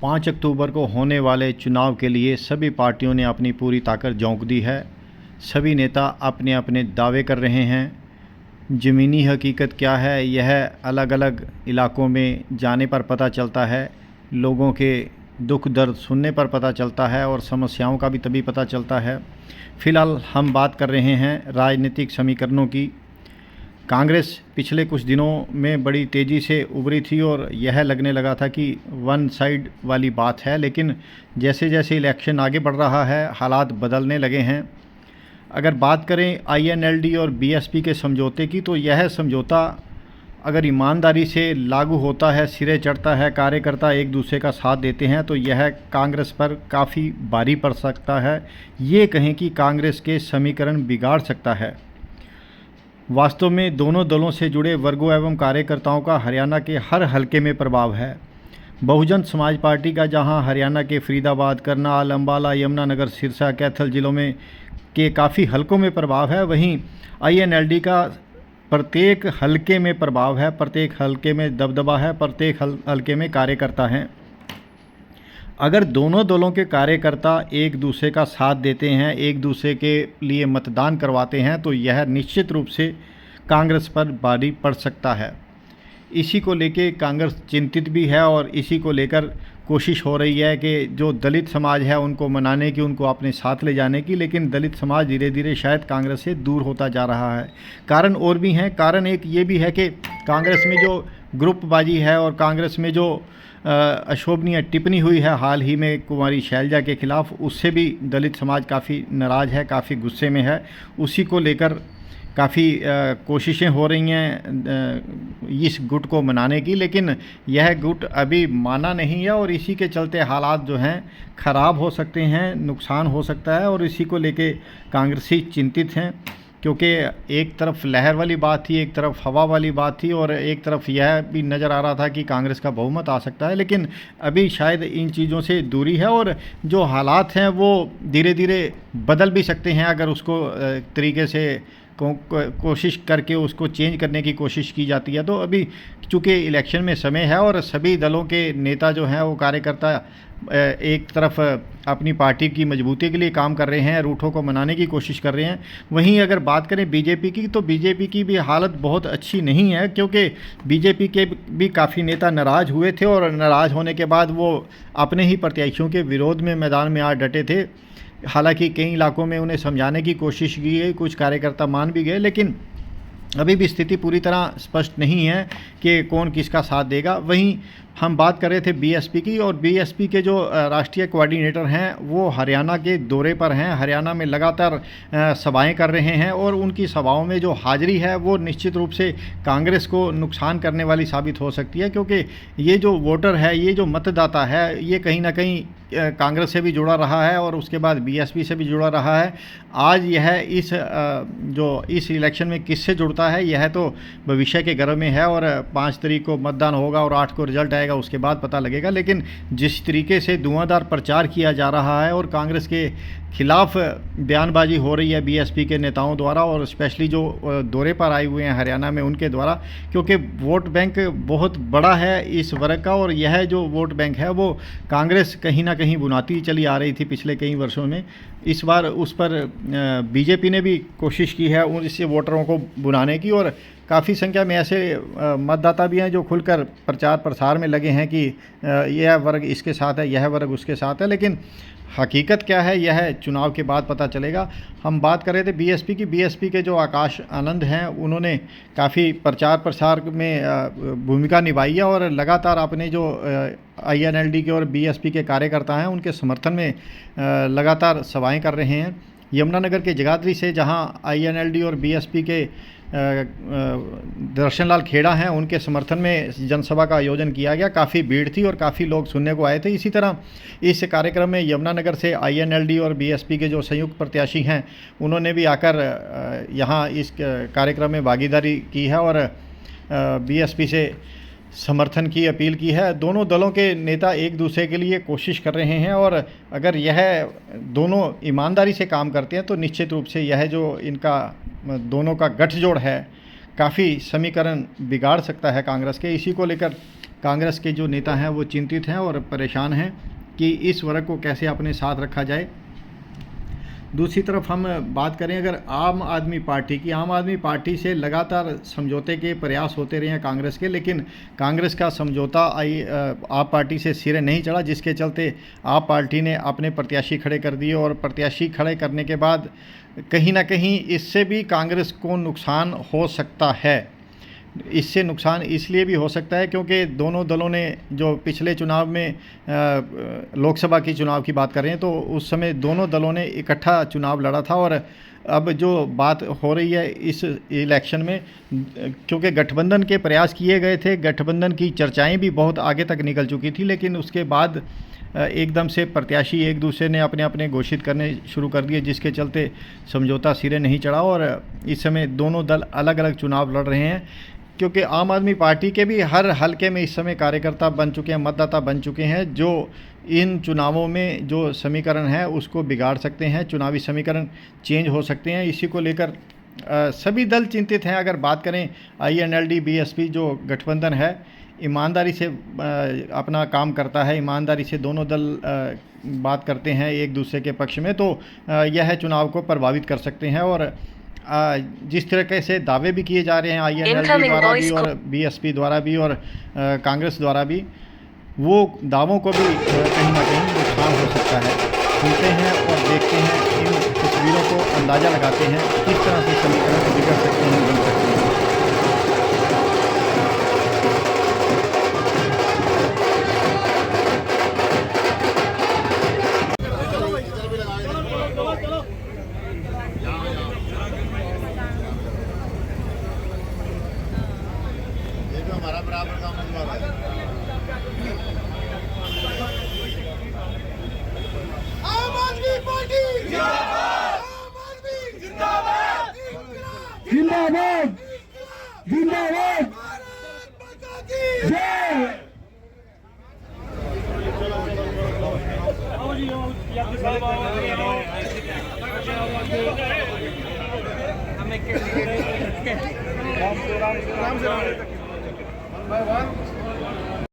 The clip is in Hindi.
5 अक्टूबर को होने वाले चुनाव के लिए सभी पार्टियों ने अपनी पूरी ताकत झोंक दी है। सभी नेता अपने अपने दावे कर रहे हैं। ज़मीनी हकीकत क्या है, यह अलग अलग इलाकों में जाने पर पता चलता है। लोगों के दुख दर्द सुनने पर पता चलता है और समस्याओं का भी तभी पता चलता है। फ़िलहाल हम बात कर रहे हैं राजनीतिक समीकरणों की। कांग्रेस पिछले कुछ दिनों में बड़ी तेज़ी से उभरी थी और यह लगने लगा था कि वन साइड वाली बात है, लेकिन जैसे जैसे इलेक्शन आगे बढ़ रहा है हालात बदलने लगे हैं। अगर बात करें आईएनएलडी और बीएसपी के समझौते की, तो यह समझौता अगर ईमानदारी से लागू होता है, सिरे चढ़ता है, कार्यकर्ता एक दूसरे का साथ देते हैं, तो यह कांग्रेस पर काफ़ी भारी पड़ सकता है। ये कहें कि कांग्रेस के समीकरण बिगाड़ सकता है। वास्तव में दोनों दलों से जुड़े वर्गों एवं कार्यकर्ताओं का हरियाणा के हर हलके में प्रभाव है। बहुजन समाज पार्टी का जहां हरियाणा के फरीदाबाद, करनाल, अम्बाला, यमुनानगर, सिरसा, कैथल जिलों में के काफ़ी हलकों में प्रभाव है, वहीं आईएनएलडी का प्रत्येक हलके में प्रभाव है, प्रत्येक हलके में दबदबा है, प्रत्येक हलके में कार्यकर्ता हैं। अगर दोनों दलों के कार्यकर्ता एक दूसरे का साथ देते हैं, एक दूसरे के लिए मतदान करवाते हैं, तो यह निश्चित रूप से कांग्रेस पर भारी पड़ सकता है। इसी को लेके कांग्रेस चिंतित भी है और इसी को लेकर कोशिश हो रही है कि जो दलित समाज है उनको मनाने की, उनको अपने साथ ले जाने की, लेकिन दलित समाज धीरे धीरे शायद कांग्रेस से दूर होता जा रहा है। कारण और भी हैं। कारण एक ये भी है कि कांग्रेस में जो ग्रुपबाजी है और कांग्रेस में जो अशोभनीय टिप्पणी हुई है हाल ही में कुमारी शैलजा के खिलाफ, उससे भी दलित समाज काफ़ी नाराज़ है, काफ़ी गुस्से में है। उसी को लेकर काफ़ी कोशिशें हो रही हैं इस गुट को मनाने की, लेकिन यह गुट अभी माना नहीं है और इसी के चलते हालात जो हैं ख़राब हो सकते हैं, नुकसान हो सकता है और इसी को लेके कांग्रेसी चिंतित हैं। क्योंकि एक तरफ लहर वाली बात थी, एक तरफ हवा वाली बात थी और एक तरफ यह भी नज़र आ रहा था कि कांग्रेस का बहुमत आ सकता है, लेकिन अभी शायद इन चीज़ों से दूरी है और जो हालात हैं वो धीरे धीरे बदल भी सकते हैं अगर उसको तरीके से कोशिश करके उसको चेंज करने की कोशिश की जाती है। तो अभी चूँकि इलेक्शन में समय है और सभी दलों के नेता जो हैं वो कार्यकर्ता एक तरफ अपनी पार्टी की मजबूती के लिए काम कर रहे हैं, रूठों को मनाने की कोशिश कर रहे हैं। वहीं अगर बात करें बीजेपी की, तो बीजेपी की भी हालत बहुत अच्छी नहीं है, क्योंकि बीजेपी के भी काफ़ी नेता नाराज़ हुए थे और नाराज़ होने के बाद वो अपने ही प्रत्याशियों के विरोध में मैदान में आ डटे थे। हालांकि कई इलाकों में उन्हें समझाने की कोशिश की गई, कुछ कार्यकर्ता मान भी गए, लेकिन अभी भी स्थिति पूरी तरह स्पष्ट नहीं है कि कौन किसका साथ देगा। वहीं हम बात कर रहे थे बीएसपी की, और बीएसपी के जो राष्ट्रीय कोऑर्डिनेटर हैं वो हरियाणा के दौरे पर हैं। हरियाणा में लगातार सभाएं कर रहे हैं और उनकी सभाओं में जो हाजिरी है वो निश्चित रूप से कांग्रेस को नुकसान करने वाली साबित हो सकती है, क्योंकि ये जो वोटर है, ये जो मतदाता है, ये कहीं ना कहीं कांग्रेस से भी जुड़ा रहा है और उसके बाद बीएसपी से भी जुड़ा रहा है। आज यह इस इलेक्शन में किससे जुड़ता है यह तो भविष्य के गर्भ में है और 5 तारीख को मतदान होगा और 8 को रिजल्ट आएगा, उसके बाद पता लगेगा। लेकिन जिस तरीके से धुआंधार प्रचार किया जा रहा है और कांग्रेस के खिलाफ बयानबाजी हो रही है बीएसपी के नेताओं द्वारा और स्पेशली जो दौरे पर आए हुए हैं हरियाणा में उनके द्वारा, क्योंकि वोट बैंक बहुत बड़ा है इस वर्ग का और यह जो वोट बैंक है वो कांग्रेस कहीं ना कहीं बुनाती चली आ रही थी पिछले कई वर्षों में। इस बार उस पर बीजेपी ने भी कोशिश की है इससे वोटरों को बुनाने की और काफ़ी संख्या में ऐसे मतदाता भी हैं जो खुलकर प्रचार प्रसार में लगे हैं कि यह वर्ग इसके साथ है, यह वर्ग उसके साथ है, लेकिन हकीकत क्या है यह चुनाव के बाद पता चलेगा। हम बात कर रहे थे बीएसपी की। बीएसपी के जो आकाश आनंद हैं उन्होंने काफ़ी प्रचार प्रसार में भूमिका निभाई है और लगातार अपने जो आईएनएलडी के और बीएसपी के कार्यकर्ता हैं उनके समर्थन में लगातार सभाएं कर रहे हैं। यमुनानगर के जगाधरी से जहां आईएनएलडी और बीएसपी के दर्शन लाल खेड़ा हैं उनके समर्थन में जनसभा का आयोजन किया गया। काफ़ी भीड़ थी और काफ़ी लोग सुनने को आए थे। इसी तरह इस कार्यक्रम में यमुनानगर से आईएनएलडी और बीएसपी के जो संयुक्त प्रत्याशी हैं उन्होंने भी आकर यहाँ इस कार्यक्रम में भागीदारी की है और बीएसपी से समर्थन की अपील की है। दोनों दलों के नेता एक दूसरे के लिए कोशिश कर रहे हैं और अगर यह दोनों ईमानदारी से काम करते हैं तो निश्चित रूप से यह जो इनका दोनों का गठजोड़ है काफ़ी समीकरण बिगाड़ सकता है कांग्रेस के। इसी को लेकर कांग्रेस के जो नेता हैं वो चिंतित हैं और परेशान हैं कि इस वर्ग को कैसे अपने साथ रखा जाए। दूसरी तरफ हम बात करें अगर आम आदमी पार्टी से लगातार समझौते के प्रयास होते रहे हैं कांग्रेस के, लेकिन कांग्रेस का समझौता आप पार्टी से सिरे नहीं चढ़ा, जिसके चलते आप पार्टी ने अपने प्रत्याशी खड़े कर दिए। और प्रत्याशी खड़े करने के बाद कहीं ना कहीं इससे भी कांग्रेस को नुकसान हो सकता है। इससे नुकसान इसलिए भी हो सकता है क्योंकि दोनों दलों ने जो पिछले चुनाव में लोकसभा की चुनाव की बात कर रहे हैं तो उस समय दोनों दलों ने इकट्ठा चुनाव लड़ा था। और अब जो बात हो रही है इस इलेक्शन में, क्योंकि गठबंधन के प्रयास किए गए थे, गठबंधन की चर्चाएं भी बहुत आगे तक निकल चुकी थी, लेकिन उसके बाद एकदम से प्रत्याशी एक दूसरे ने अपने अपने घोषित करने शुरू कर दिए, जिसके चलते समझौता सिरे नहीं चढ़ा। और इस समय दोनों दल अलग अलग चुनाव लड़ रहे हैं, क्योंकि आम आदमी पार्टी के भी हर हलके में इस समय कार्यकर्ता बन चुके हैं, मतदाता बन चुके हैं, जो इन चुनावों में जो समीकरण है उसको बिगाड़ सकते हैं, चुनावी समीकरण चेंज हो सकते हैं। इसी को लेकर सभी दल चिंतित हैं। अगर बात करें INLD BSP जो गठबंधन है, ईमानदारी से अपना काम करता है, ईमानदारी से दोनों दल बात करते हैं एक दूसरे के पक्ष में, तो यह चुनाव को प्रभावित कर सकते हैं। और जिस तरीके से दावे भी किए जा रहे हैं INLD द्वारा भी और BSP द्वारा भी और कांग्रेस द्वारा भी, वो दावों को भी कहीं ना कहीं नुकसान हो सकता है। सुनते हैं और देखते हैं, इन तस्वीरों को अंदाज़ा लगाते हैं किस तरह से समीकरण बिगड़ सकते हैं, बन सकते हैं। हमारा बराबर का उम्मीदवार है। आम आदमी पार्टी जिंदाबाद, आम आदमी जिंदाबाद, जिंदाबाद, जिंदाबाद, भारत माता की जय। राम से राम